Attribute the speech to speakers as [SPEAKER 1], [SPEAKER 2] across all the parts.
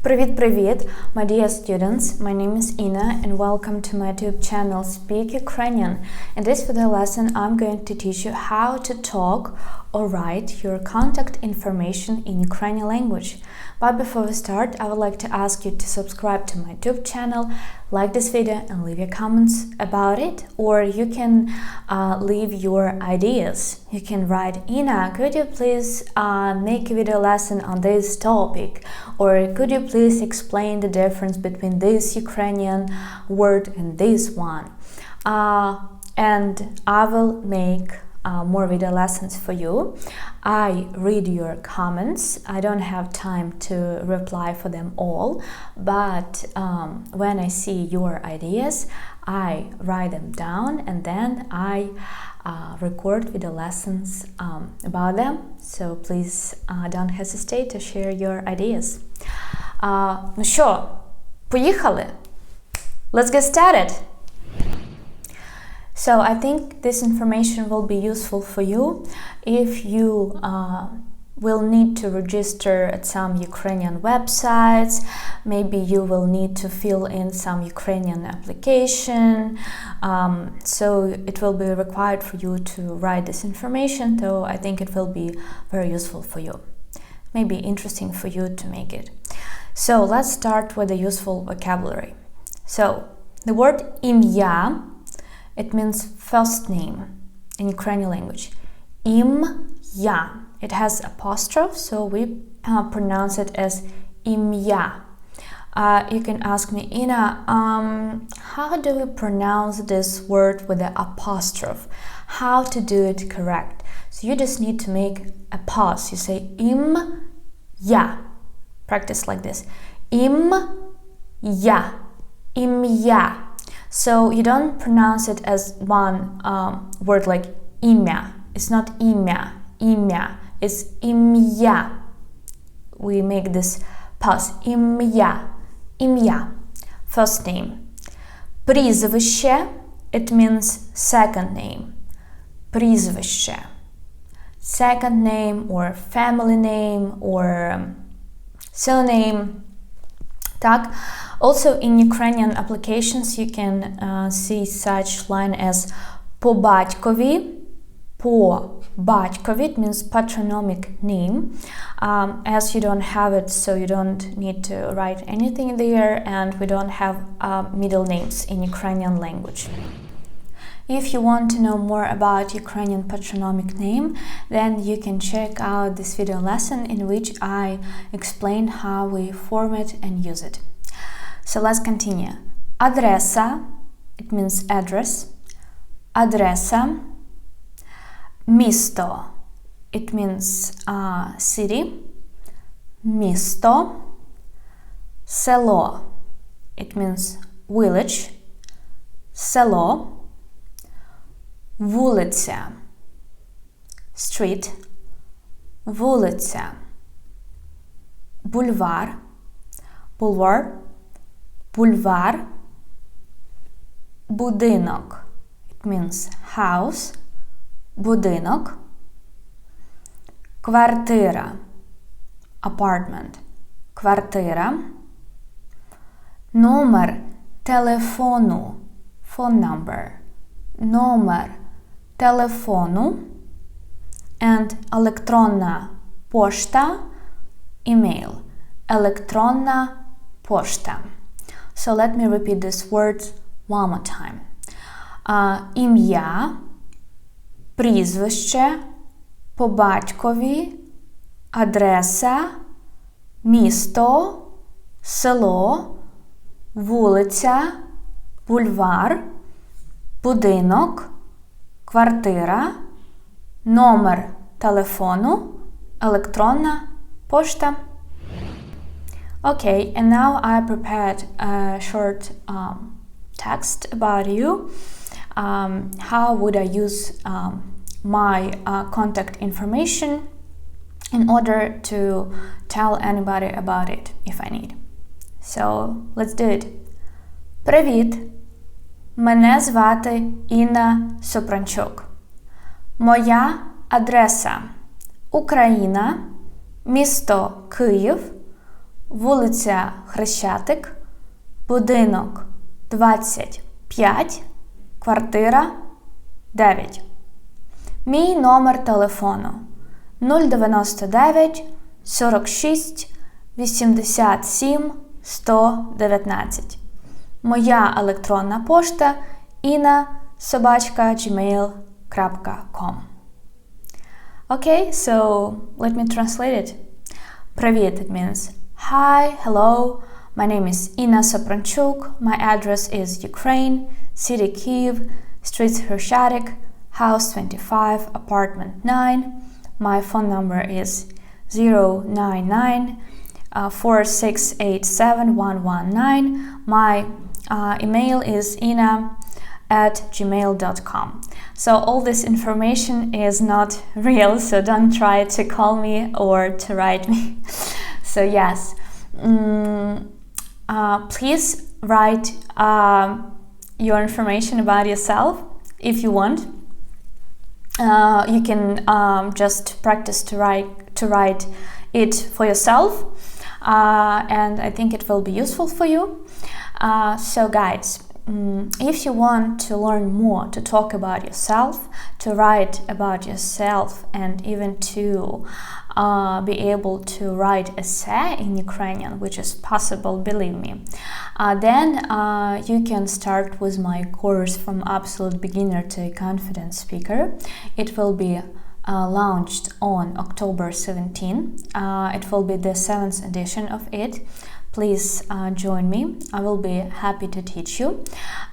[SPEAKER 1] Привіт-привіт, my dear students. My name is Ina and welcome to my YouTube channel Speak Ukrainian. In this video lesson, I'm going to teach you how to talk or write your contact information in Ukrainian language. But before we start, I would like to ask you to subscribe to my YouTube channel, like this video and leave your comments about it, or you can leave your ideas. You can write, Ina, could you please make a video lesson on this topic? Or could you please explain the difference between this Ukrainian word and this one? And I will make more video lessons for you. I read your comments. I don't have time to reply for them all, but when I see your ideas, I write them down and then I record video lessons about them. So please don't hesitate to share your ideas. Ну що, поїхали? Let's get started! So I think this information will be useful for you if you will need to register at some Ukrainian websites. Maybe you will need to fill in some Ukrainian application. So it will be required for you to write this information, though I think it will be very useful for you. Maybe interesting for you to make it. So let's start with the useful vocabulary. So the word ім'я, it means first name in Ukrainian language. Ім'я. It has apostrophe, so we pronounce it as ім'я. You can ask me, Ina, how do we pronounce this word with the apostrophe? How to do it correct? So you just need to make a pause. You say ім'я. Practice like this. Ім'я. Ім'я. So you don't pronounce it as one word like ім'я. It's not ім'я. Ім'я. It's ім'я. We make this pause. Ім'я. Ім'я. First name. Прізвище. It means second name. Прізвище. Second name or family name or surname. Так. Also in Ukrainian applications you can see such line as по батькові. По батькові, it means patronymic name. As you don't have it, so you don't need to write anything there, and we don't have middle names in Ukrainian language. If you want to know more about Ukrainian patronymic name, then you can check out this video lesson in which I explain how we form it and use it. So let's continue. Адреса, it means address. Адреса. Місто, it means city. Місто. Село, it means village. Село. Вулиця, street. Вулиця. Бульвар, boulevard. Бульвар. Будинок, it means house. Будинок. Квартира, apartment. Квартира. Номер телефону, phone number. Номер телефону. And електронна пошта, email. Електронна пошта. So let me repeat these words one more time. Ім'я, прізвище, по батькові, адреса, місто, село, вулиця, бульвар, будинок, квартира, номер телефону, електронна пошта. Okay, and now I prepared a short text about you. How would I use my contact information in order to tell anybody about it if I need. So, let's do it. Привіт! Мене звати Інна Sopronchuk. Моя адреса Україна, місто Київ, вулиця Хрещатик, будинок 25, квартира 9. Мій номер телефону 099 46 87 119. Моя електронна пошта ina@gmail.com. Okay, so let me translate it. Привіт, it means hi, hello, my name is Inna Sopronchuk, my address is Ukraine, city Kyiv, street Hryshchatyk, house 25, apartment 9, my phone number is 099 4687 my email is ina@gmail.com. So all this information is not real, so don't try to call me or to write me. So yes, please write your information about yourself if you want. You can just practice to write it for yourself, and I think it will be useful for you. So guys, if you want to learn more, to talk about yourself, to write about yourself, and even to be able to write essay in Ukrainian, which is possible, believe me, then you can start with my course From Absolute Beginner to a Confident Speaker. It will be launched on October 17. It will be the 7th edition of it. Please join me. I will be happy to teach you.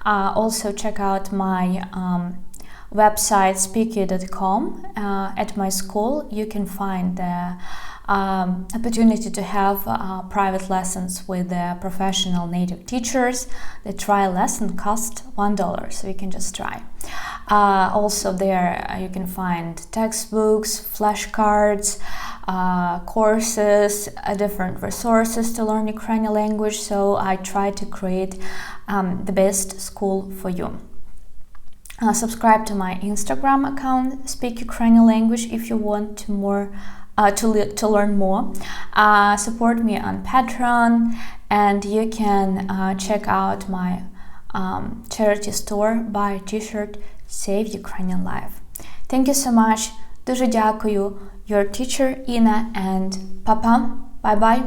[SPEAKER 1] Also check out my website speaky.com. At my school you can find the opportunity to have private lessons with the professional native teachers. The trial lesson costs $1, so you can just try. Also there you can find textbooks, flashcards, courses, different resources to learn Ukrainian language. So I try to create the best school for you. Subscribe to my Instagram account, Speak Ukrainian Language, if you want to learn more. Support me on Patreon, and you can check out my charity store, buy a t-shirt, Save Ukrainian Life. Thank you so much. Дуже дякую. Your teacher Inna, and Papa. Bye bye.